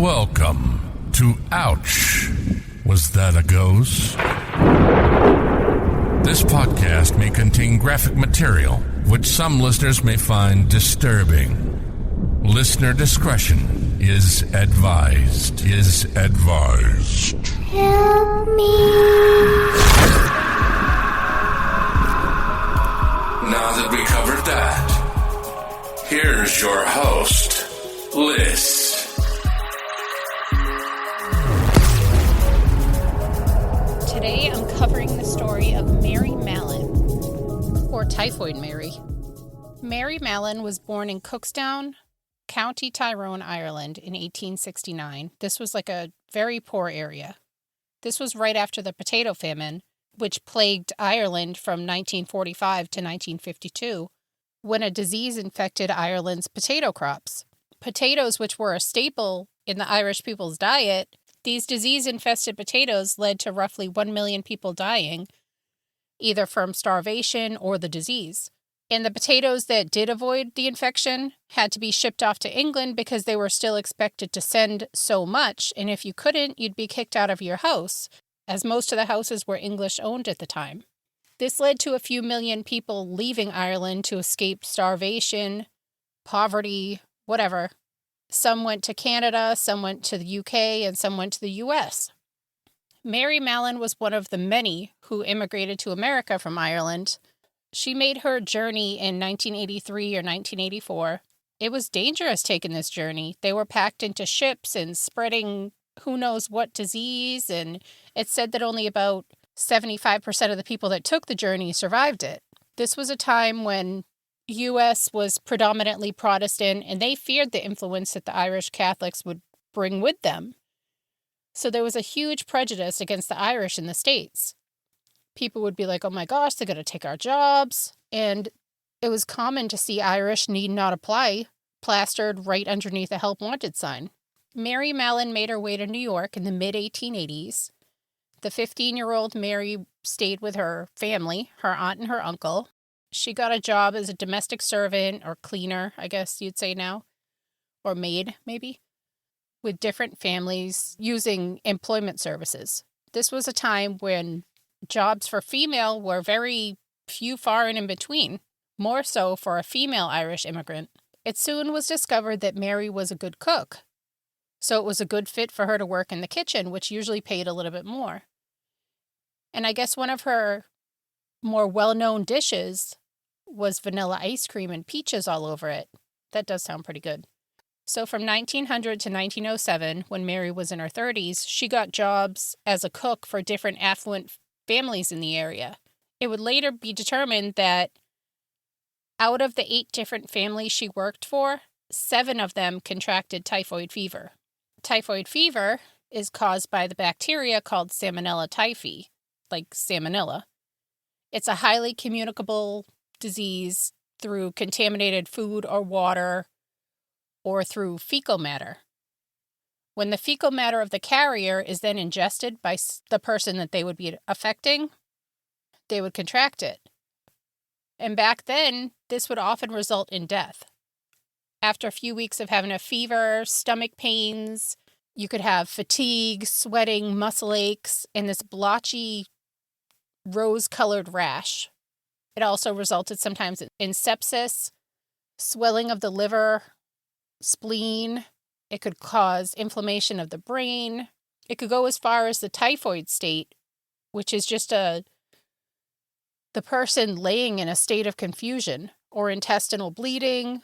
Welcome to Ouch. Was that a ghost? This podcast may contain graphic material, which some listeners may find disturbing. Listener discretion is advised. Help me. Now that we covered that, here's your host, Liz. Today I'm covering the story of Mary Mallon, or Typhoid Mary. Mary Mallon was born in Cookstown, County Tyrone, Ireland in 1869. This was like a very poor area. This was right after the potato famine, which plagued Ireland from 1945 to 1952, when a disease infected Ireland's potato crops. Potatoes, which were a staple in the Irish people's diet, these disease-infested potatoes led to roughly 1 million people dying, either from starvation or the disease. And the potatoes that did avoid the infection had to be shipped off to England because they were still expected to send so much, and if you couldn't, you'd be kicked out of your house, as most of the houses were English-owned at the time. This led to a few million people leaving Ireland to escape starvation, poverty, whatever. Some went to Canada, some went to the UK, and some went to the US. Mary Mallon was one of the many who immigrated to America from Ireland. She made her journey in 1983 or 1984. It was dangerous taking this journey. They were packed into ships and spreading who knows what disease, and it's said that only about 75% of the people that took the journey survived it. This was a time when U.S. was predominantly Protestant, and they feared the influence that the Irish Catholics would bring with them. So there was a huge prejudice against the Irish in the States. People would be like, oh my gosh, they're going to take our jobs. And it was common to see Irish need not apply plastered right underneath a help wanted sign. Mary Mallon made her way to New York in the mid-1880s. The 15-year-old Mary stayed with her family, her aunt and her uncle. She got a job as a domestic servant or cleaner, I guess you'd say now, or maid maybe, with different families using employment services. This was a time when jobs for female were very few, far and in between, more so for a female Irish immigrant. It soon was discovered that Mary was a good cook, so it was a good fit for her to work in the kitchen, which usually paid a little bit more. And I guess one of her more well-known dishes was vanilla ice cream and peaches all over it. That does sound pretty good. So from 1900 to 1907, when Mary was in her 30s, she got jobs as a cook for different affluent families in the area. It would later be determined that out of the 8 different families she worked for, 7 of them contracted typhoid fever. Typhoid fever is caused by the bacteria called Salmonella typhi, like salmonella. It's a highly communicable disease through contaminated food or water or through fecal matter. When the fecal matter of the carrier is then ingested by the person that they would be affecting, they would contract it. And back then, this would often result in death. After a few weeks of having a fever, stomach pains, you could have fatigue, sweating, muscle aches, and this blotchy, rose-colored rash. It also resulted sometimes in sepsis, swelling of the liver, spleen. It could cause inflammation of the brain. It could go as far as the typhoid state, which is just the person laying in a state of confusion or intestinal bleeding,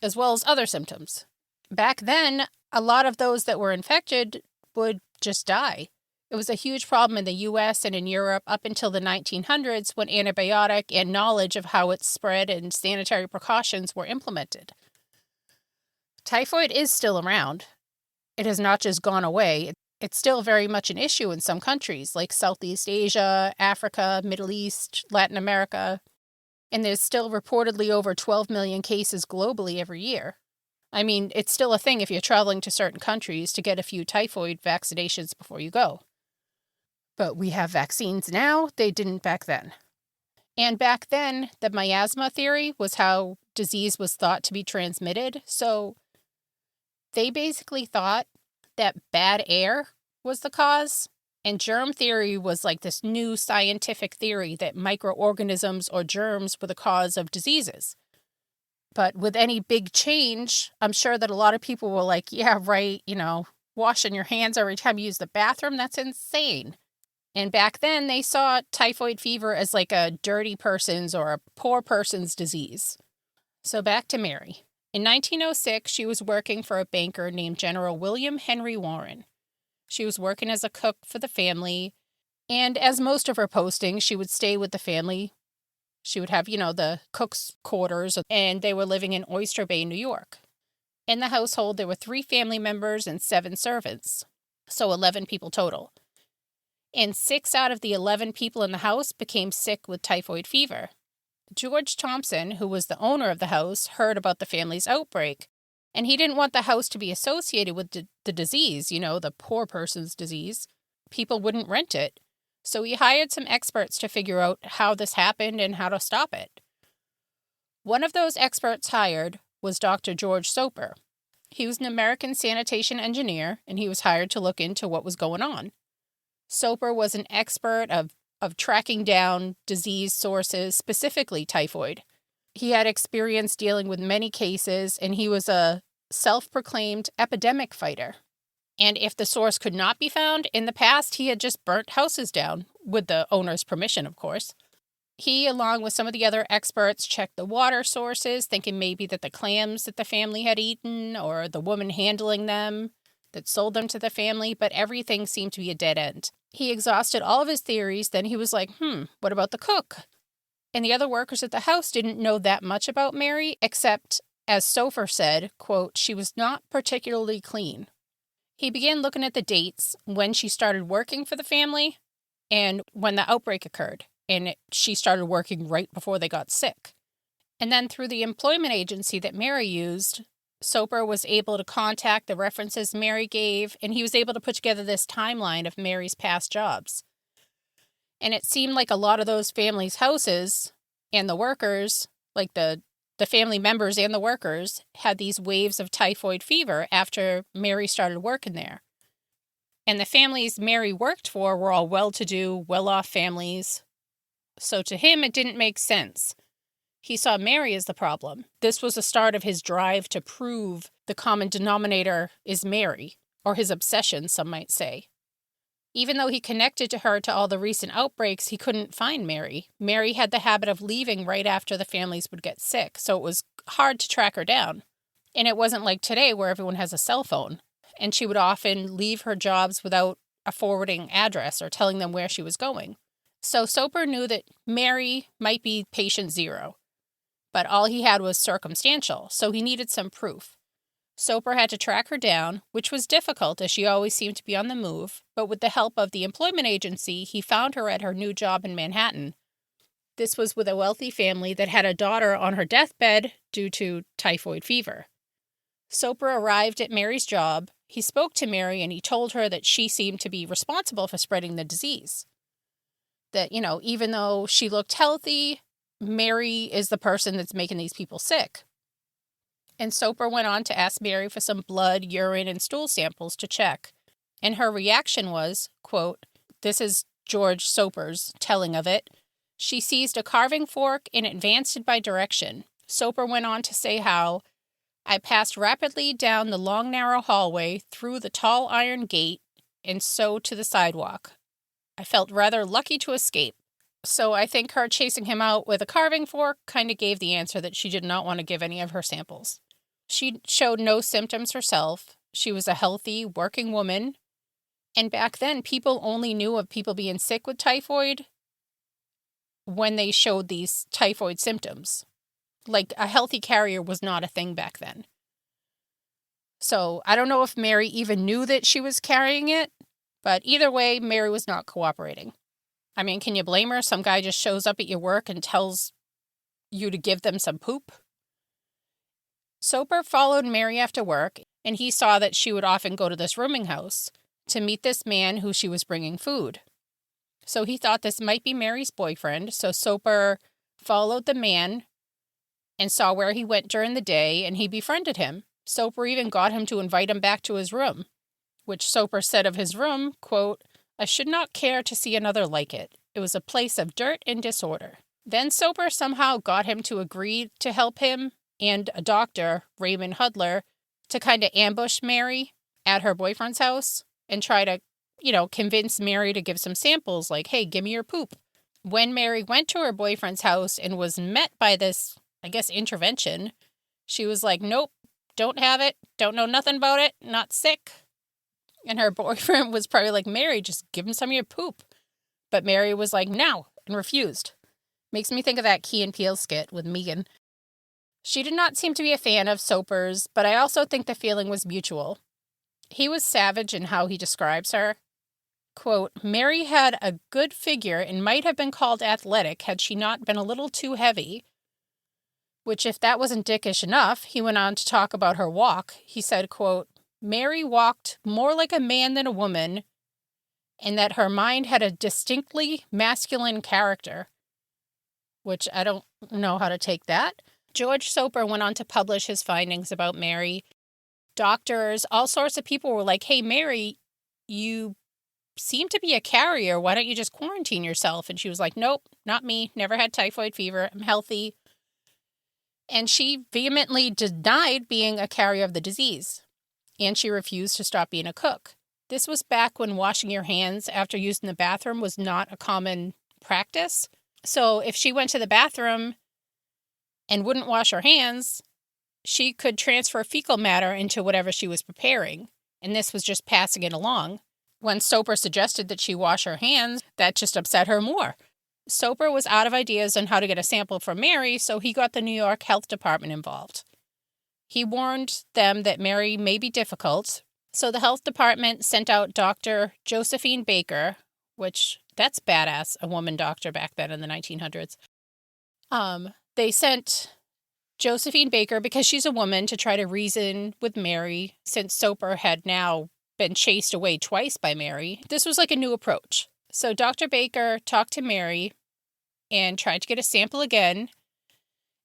as well as other symptoms. Back then, a lot of those that were infected would just die. It was a huge problem in the U.S. and in Europe up until the 1900s when antibiotic and knowledge of how it spread and sanitary precautions were implemented. Typhoid is still around. It has not just gone away. It's still very much an issue in some countries like Southeast Asia, Africa, Middle East, Latin America, and there's still reportedly over 12 million cases globally every year. I mean, it's still a thing if you're traveling to certain countries to get a few typhoid vaccinations before you go. But we have vaccines now, they didn't back then. And back then, the miasma theory was how disease was thought to be transmitted. So they basically thought that bad air was the cause. And germ theory was like this new scientific theory that microorganisms or germs were the cause of diseases. But with any big change, I'm sure that a lot of people were like, yeah, right, washing your hands every time you use the bathroom, that's insane. And back then, they saw typhoid fever as like a dirty person's or a poor person's disease. So back to Mary. In 1906, she was working for a banker named General William Henry Warren. She was working as a cook for the family, and as most of her postings, she would stay with the family. She would have, the cook's quarters, and they were living in Oyster Bay, New York. In the household, there were 3 family members and 7 servants, so 11 people total. And 6 out of the 11 people in the house became sick with typhoid fever. George Thompson, who was the owner of the house, heard about the family's outbreak, and he didn't want the house to be associated with the disease, the poor person's disease. People wouldn't rent it. So he hired some experts to figure out how this happened and how to stop it. One of those experts hired was Dr. George Soper. He was an American sanitation engineer, and he was hired to look into what was going on. Soper was an expert of tracking down disease sources, specifically typhoid. He had experience dealing with many cases, and he was a self-proclaimed epidemic fighter. And if the source could not be found, in the past, he had just burnt houses down, with the owner's permission, of course. He, along with some of the other experts, checked the water sources, thinking maybe that the clams that the family had eaten, or the woman handling them, that sold them to the family, but everything seemed to be a dead end. He exhausted all of his theories, then he was like, what about the cook? And the other workers at the house didn't know that much about Mary, except, as Soper said, quote, she was not particularly clean. He began looking at the dates when she started working for the family and when the outbreak occurred, and she started working right before they got sick. And then through the employment agency that Mary used, Soper was able to contact the references Mary gave, and he was able to put together this timeline of Mary's past jobs. And it seemed like a lot of those families' houses and the workers, like the family members and the workers, had these waves of typhoid fever after Mary started working there. And the families Mary worked for were all well-to-do, well-off families. So to him, it didn't make sense. He saw Mary as the problem. This was the start of his drive to prove the common denominator is Mary, or his obsession, some might say. Even though he connected to her to all the recent outbreaks, he couldn't find Mary. Mary had the habit of leaving right after the families would get sick, so it was hard to track her down. And it wasn't like today where everyone has a cell phone, and she would often leave her jobs without a forwarding address or telling them where she was going. So Soper knew that Mary might be patient 0. But all he had was circumstantial, so he needed some proof. Soper had to track her down, which was difficult as she always seemed to be on the move, but with the help of the employment agency, he found her at her new job in Manhattan. This was with a wealthy family that had a daughter on her deathbed due to typhoid fever. Soper arrived at Mary's job. He spoke to Mary and he told her that she seemed to be responsible for spreading the disease. That, even though she looked healthy, Mary is the person that's making these people sick. And Soper went on to ask Mary for some blood, urine, and stool samples to check. And her reaction was, quote, this is George Soper's telling of it, she seized a carving fork and advanced it by direction. Soper went on to say how, I passed rapidly down the long narrow hallway through the tall iron gate and so to the sidewalk. I felt rather lucky to escape. So I think her chasing him out with a carving fork kind of gave the answer that she did not want to give any of her samples. She showed no symptoms herself. She was a healthy, working woman. And back then, people only knew of people being sick with typhoid when they showed these typhoid symptoms. Like, a healthy carrier was not a thing back then. So I don't know if Mary even knew that she was carrying it, but either way, Mary was not cooperating. I mean, can you blame her? Some guy just shows up at your work and tells you to give them some poop. Soper followed Mary after work, and he saw that she would often go to this rooming house to meet this man who she was bringing food. So he thought this might be Mary's boyfriend, so Soper followed the man and saw where he went during the day, and he befriended him. Soper even got him to invite him back to his room. which Soper said of his room, quote, "I should not care to see another like it. It was a place of dirt and disorder." Then Soper somehow got him to agree to help him and a doctor, Raymond Hudler, to kind of ambush Mary at her boyfriend's house and try to, convince Mary to give some samples like, hey, give me your poop. When Mary went to her boyfriend's house and was met by this, I guess, intervention, she was like, nope, don't have it, don't know nothing about it, not sick. And her boyfriend was probably like, Mary, just give him some of your poop. But Mary was like, no, and refused. Makes me think of that Key and Peele skit with Megan. She did not seem to be a fan of Soper's, but I also think the feeling was mutual. He was savage in how he describes her. Quote, "Mary had a good figure and might have been called athletic had she not been a little too heavy." Which, if that wasn't dickish enough, he went on to talk about her walk. He said, quote, "Mary walked more like a man than a woman, and that her mind had a distinctly masculine character." Which I don't know how to take that. George Soper went on to publish his findings about Mary. Doctors, all sorts of people were like, hey, Mary, you seem to be a carrier. Why don't you just quarantine yourself? And she was like, nope, not me. Never had typhoid fever. I'm healthy. And she vehemently denied being a carrier of the disease. And she refused to stop being a cook. This was back when washing your hands after using the bathroom was not a common practice. So if she went to the bathroom and wouldn't wash her hands, she could transfer fecal matter into whatever she was preparing. And this was just passing it along. When Soper suggested that she wash her hands, that just upset her more. Soper was out of ideas on how to get a sample from Mary, so he got the New York Health Department involved. He warned them that Mary may be difficult, so the health department sent out Dr. Josephine Baker, which, that's badass, a woman doctor back then in the 1900s. They sent Josephine Baker, because she's a woman, to try to reason with Mary, since Soper had now been chased away twice by Mary. This was like a new approach. So Dr. Baker talked to Mary and tried to get a sample again,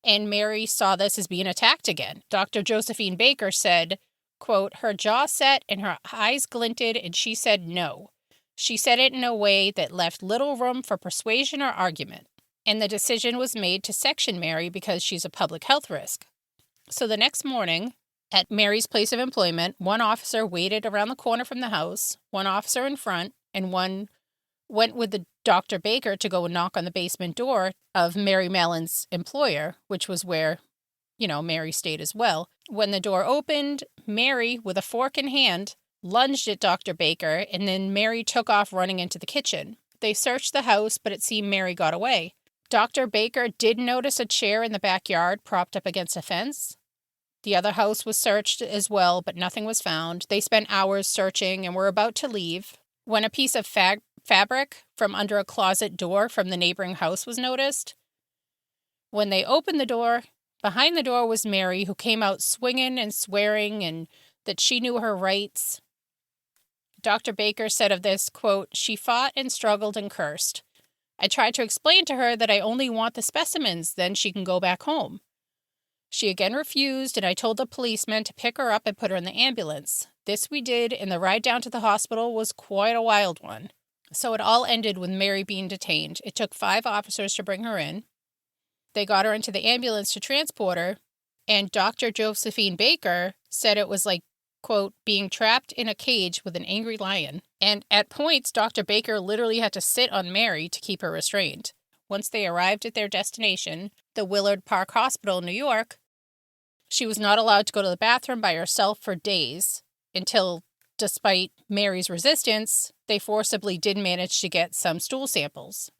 and Mary saw this as being attacked again. Dr. Josephine Baker said, quote, "Her jaw set and her eyes glinted, and she said no. She said it in a way that left little room for persuasion or argument. And the decision was made to section Mary because she's a public health risk." So the next morning, at Mary's place of employment, one officer waited around the corner from the house, one officer in front, and one went with the Dr. Baker to go and knock on the basement door of Mary Mallon's employer, which was where, Mary stayed as well. When the door opened, Mary, with a fork in hand, lunged at Dr. Baker, and then Mary took off running into the kitchen. They searched the house, but it seemed Mary got away. Dr. Baker did notice a chair in the backyard propped up against a fence. The other house was searched as well, but nothing was found. They spent hours searching and were about to leave when a piece of fabric from under a closet door from the neighboring house was noticed. When they opened the door, behind the door was Mary, who came out swinging and swearing and that she knew her rights. Dr. Baker said of this, quote, "She fought and struggled and cursed. I tried to explain to her that I only want the specimens, then she can go back home. She again refused, and I told the policeman to pick her up and put her in the ambulance. This we did, and the ride down to the hospital was quite a wild one." So it all ended with Mary being detained. It took 5 officers to bring her in. They got her into the ambulance to transport her, and Dr. Josephine Baker said it was like, quote, "being trapped in a cage with an angry lion." And at points, Dr. Baker literally had to sit on Mary to keep her restrained. Once they arrived at their destination, the Willard Park Hospital in New York, she was not allowed to go to the bathroom by herself for days until, despite Mary's resistance, they forcibly did manage to get some stool samples,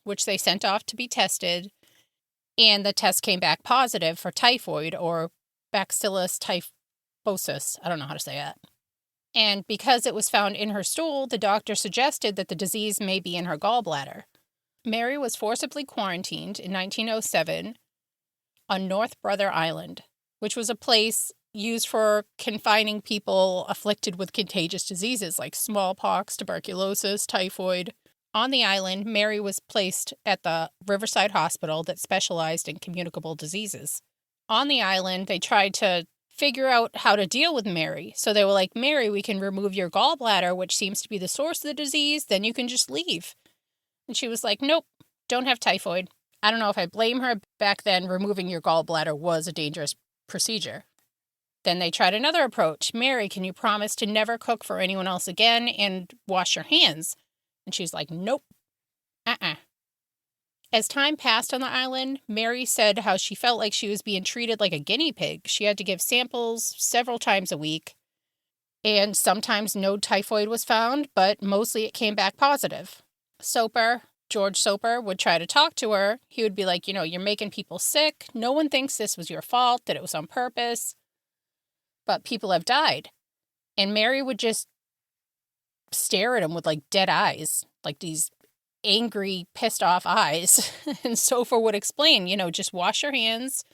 which they sent off to be tested, and the test came back positive for typhoid or Bacillus typhosus. I don't know how to say that. And because it was found in her stool, the doctor suggested that the disease may be in her gallbladder. Mary was forcibly quarantined in 1907 on North Brother Island, which was a place used for confining people afflicted with contagious diseases like smallpox, tuberculosis, typhoid. On the island, Mary was placed at the Riverside Hospital that specialized in communicable diseases. On the island, they tried to figure out how to deal with Mary. So they were like, Mary, we can remove your gallbladder, which seems to be the source of the disease. Then you can just leave. And she was like, nope, don't have typhoid. I don't know if I blame her. Back then, removing your gallbladder was a dangerous procedure. Then they tried another approach. Mary, can you promise to never cook for anyone else again and wash your hands? And she's like, nope. As time passed on the island, Mary said how she felt like she was being treated like a guinea pig. She had to give samples several times a week, and sometimes no typhoid was found, but mostly it came back positive. George Soper, would try to talk to her. He would be like, you're making people sick. No one thinks this was your fault, that it was on purpose, but people have died. And Mary would just stare at him with like dead eyes, like these angry, pissed off eyes. And Soper would explain, just wash your hands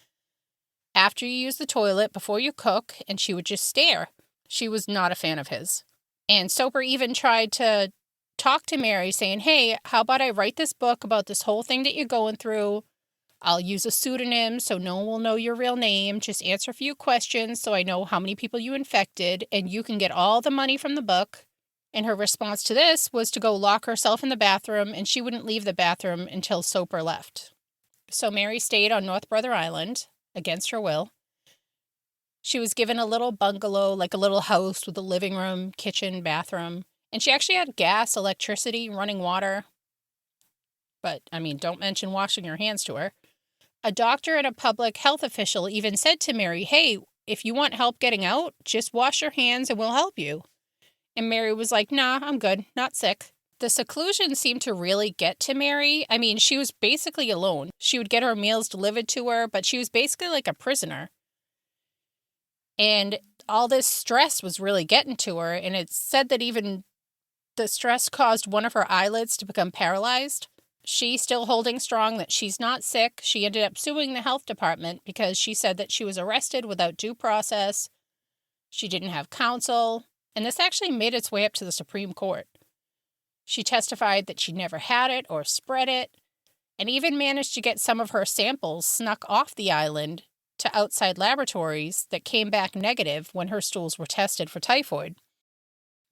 after you use the toilet before you cook. And she would just stare. She was not a fan of his. And Soper even tried to talk to Mary saying, hey, how about I write this book about this whole thing that you're going through? I'll use a pseudonym so no one will know your real name. Just answer a few questions so I know how many people you infected, and you can get all the money from the book. And her response to this was to go lock herself in the bathroom, and she wouldn't leave the bathroom until Soper left. So Mary stayed on North Brother Island against her will. She was given a little bungalow, like a little house with a living room, kitchen, bathroom. And she actually had gas, electricity, running water. But, don't mention washing your hands to her. A doctor and a public health official even said to Mary, hey, if you want help getting out, just wash your hands and we'll help you. And Mary was like, nah, I'm good, not sick. The seclusion seemed to really get to Mary. She was basically alone. She would get her meals delivered to her, but she was basically like a prisoner. And all this stress was really getting to her. And it's said that even the stress caused one of her eyelids to become paralyzed. She's still holding strong that she's not sick. She ended up suing the health department because she said that she was arrested without due process. She didn't have counsel. And this actually made its way up to the Supreme Court. She testified that she never had it or spread it, and even managed to get some of her samples snuck off the island to outside laboratories that came back negative when her stools were tested for typhoid.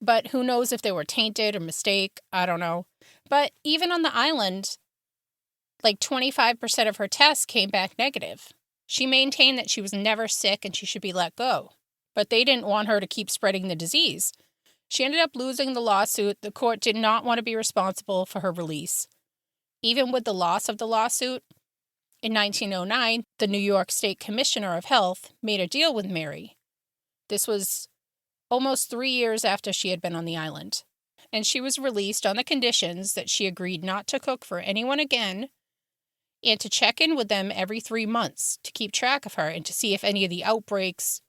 But who knows if they were tainted or mistake, I don't know. But even on the island, like 25% of her tests came back negative. She maintained that she was never sick and she should be let go. But they didn't want her to keep spreading the disease. She ended up losing the lawsuit. The court did not want to be responsible for her release. Even with the loss of the lawsuit, in 1909, the New York State Commissioner of Health made a deal with Mary. This was almost 3 years after she had been on the island. And she was released on the conditions that she agreed not to cook for anyone again and to check in with them every 3 months to keep track of her and to see if any of the outbreaks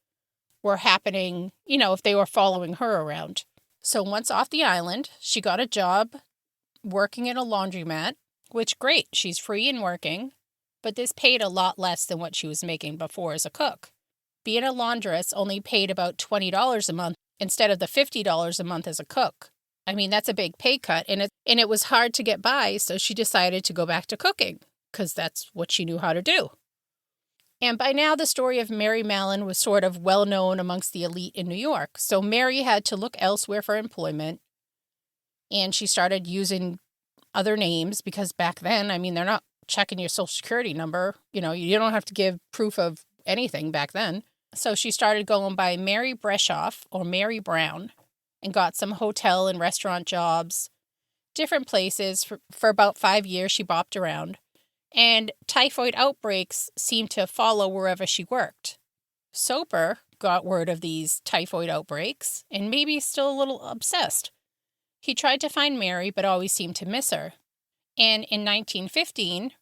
were happening, if they were following her around. So once off the island, she got a job working in a laundromat, which great, she's free and working, but this paid a lot less than what she was making before as a cook. Being a laundress only paid about $20 a month instead of the $50 a month as a cook. That's a big pay cut, and it was hard to get by, so she decided to go back to cooking, because that's what she knew how to do. And by now, the story of Mary Mallon was sort of well known amongst the elite in New York. So Mary had to look elsewhere for employment. And she started using other names because back then, they're not checking your social security number. You don't have to give proof of anything back then. So she started going by Mary Breshoff or Mary Brown and got some hotel and restaurant jobs, different places. For about 5 years, she bopped around. And typhoid outbreaks seemed to follow wherever she worked. Soper got word of these typhoid outbreaks and maybe still a little obsessed. He tried to find Mary, but always seemed to miss her. And in 1915,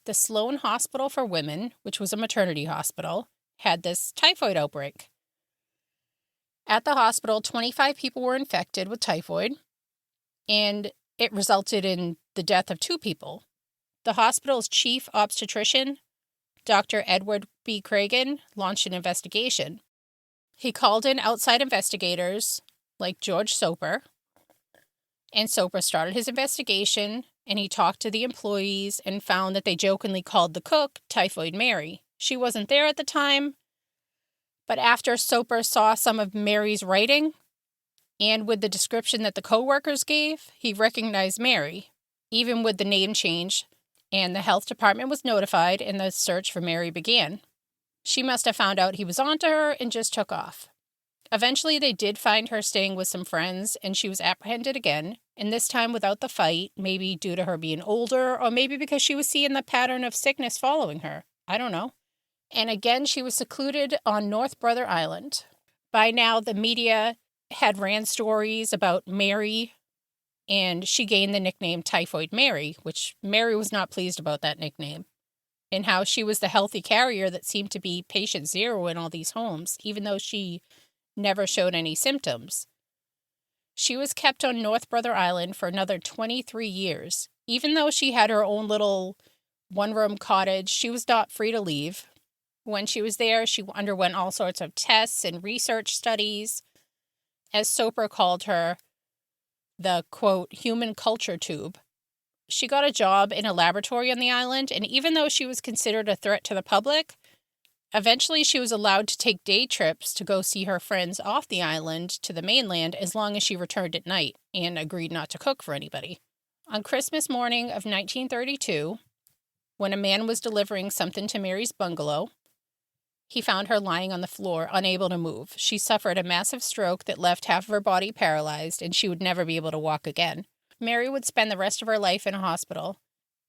the Sloan Hospital for Women, which was a maternity hospital, had this typhoid outbreak. At the hospital, 25 people were infected with typhoid, and it resulted in the death of 2 people. The hospital's chief obstetrician, Dr. Edward B. Cragen, launched an investigation. He called in outside investigators like George Soper, and Soper started his investigation, and he talked to the employees and found that they jokingly called the cook Typhoid Mary. She wasn't there at the time, But after Soper saw some of Mary's writing, and with the description that the co-workers gave, he recognized Mary, even with the name change, and the health department was notified and the search for Mary began. She must have found out he was onto her and just took off. Eventually, they did find her staying with some friends, and she was apprehended again, and this time without the fight, maybe due to her being older, or maybe because she was seeing the pattern of sickness following her. I don't know. And again, she was secluded on North Brother Island. By now, the media had ran stories about Mary, and she gained the nickname Typhoid Mary, which Mary was not pleased about that nickname, and how she was the healthy carrier that seemed to be patient zero in all these homes, even though she never showed any symptoms. She was kept on North Brother Island for another 23 years. Even though she had her own little one-room cottage, she was not free to leave. When she was there, she underwent all sorts of tests and research studies. As Soper called her, the, quote, human culture tube. She got a job in a laboratory on the island, and even though she was considered a threat to the public, eventually she was allowed to take day trips to go see her friends off the island to the mainland as long as she returned at night and agreed not to cook for anybody. On Christmas morning of 1932, when a man was delivering something to Mary's bungalow, he found her lying on the floor, unable to move. She suffered a massive stroke that left half of her body paralyzed, and she would never be able to walk again. Mary would spend the rest of her life in a hospital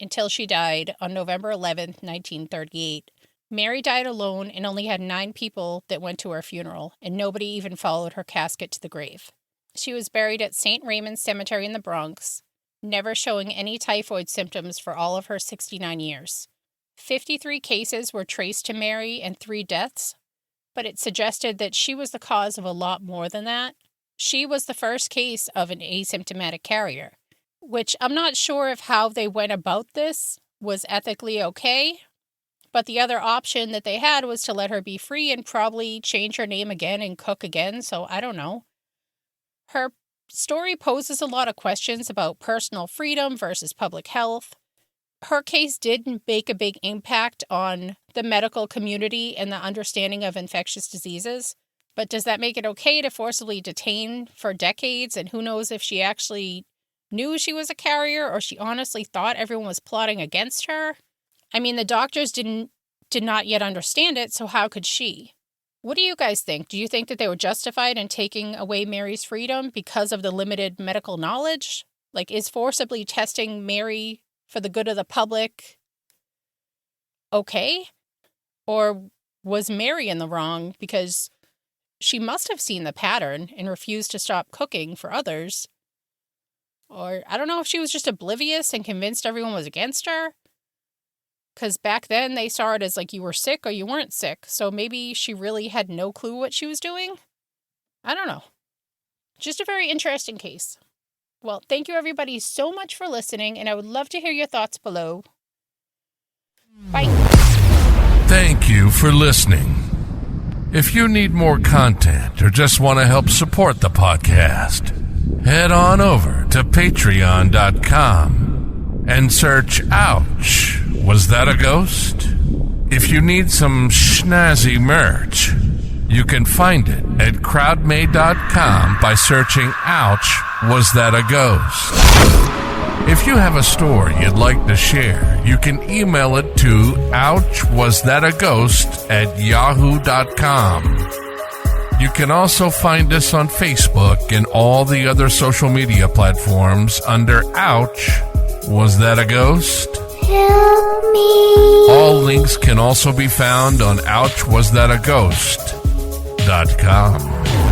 until she died on November 11, 1938. Mary died alone and only had 9 people that went to her funeral, and nobody even followed her casket to the grave. She was buried at St. Raymond's Cemetery in the Bronx, never showing any typhoid symptoms for all of her 69 years. 53 cases were traced to Mary and 3 deaths, but it suggested that she was the cause of a lot more than that. She was the first case of an asymptomatic carrier, which I'm not sure if how they went about this was ethically okay, but the other option that they had was to let her be free and probably change her name again and cook again, so I don't know. Her story poses a lot of questions about personal freedom versus public health. Her case did make a big impact on the medical community and the understanding of infectious diseases. But does that make it okay to forcibly detain for decades? And who knows if she actually knew she was a carrier or she honestly thought everyone was plotting against her? I mean, the doctors did not yet understand it, so how could she? What do you guys think? Do you think that they were justified in taking away Mary's freedom because of the limited medical knowledge? Like, is forcibly testing Mary for the good of the public okay? Or was Mary in the wrong because she must have seen the pattern and refused to stop cooking for others? Or I don't know if she was just oblivious and convinced everyone was against her. Because back then they saw it as like you were sick or you weren't sick. So maybe she really had no clue what she was doing. I don't know. Just a very interesting case. Well, thank you everybody so much for listening, and I would love to hear your thoughts below. Bye. Thank you for listening. If you need more content or just want to help support the podcast, head on over to patreon.com and search Ouch, Was That a Ghost? If you need some snazzy merch, you can find it at crowdmade.com by searching Ouch, Was That a Ghost? If you have a story you'd like to share, you can email it to ouchwasthataghost@yahoo.com. You can also find us on Facebook and all the other social media platforms under Ouch, Was That a Ghost? Help me. All links can also be found on ouchwasthataghost.com.